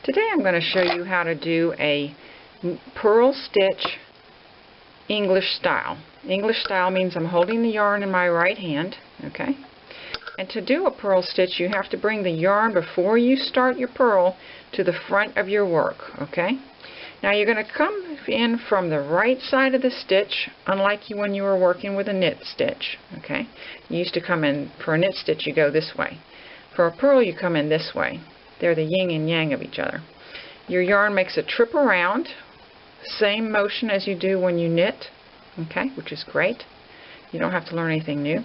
Today I'm going to show you how to do a purl stitch English style. English style means I'm holding the yarn in my right hand, okay? And to do a purl stitch, you have to bring the yarn before you start your purl to the front of your work, okay? Now you're going to come in from the right side of the stitch, unlike when you were working with a knit stitch, okay? You used to come in, for a knit stitch you go this way. For a purl you come in this way. They're the yin and yang of each other. Your yarn makes a trip around, same motion as you do when you knit, okay, which is great. You don't have to learn anything new.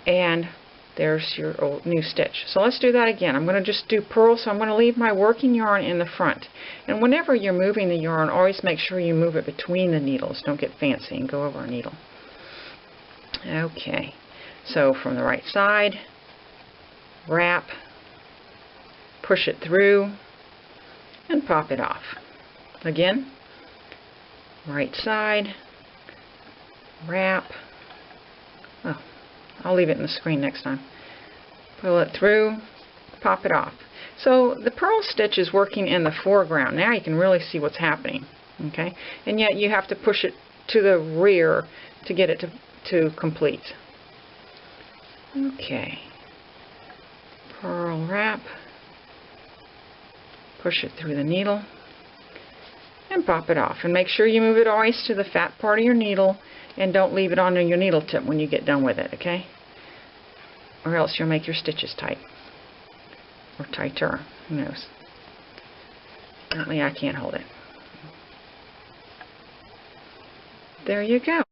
And there's your old new stitch. So let's do that again. I'm going to just do purl, so I'm going to leave my working yarn in the front. And whenever you're moving the yarn, always make sure you move it between the needles. Don't get fancy and go over a needle. Okay, so from the right side, wrap, push it through, and pop it off. Again, right side, wrap. Oh, I'll leave it in the screen next time. Pull it through, pop it off. So the purl stitch is working in the foreground. Now you can really see what's happening, okay? And yet you have to push it to the rear to get it to complete. Okay, purl wrap. Push it through the needle and pop it off, and make sure you move it always to the fat part of your needle and don't leave it on your needle tip when you get done with it, okay? Or else you'll make your stitches tight, or tighter, who knows. Apparently I can't hold it. There you go.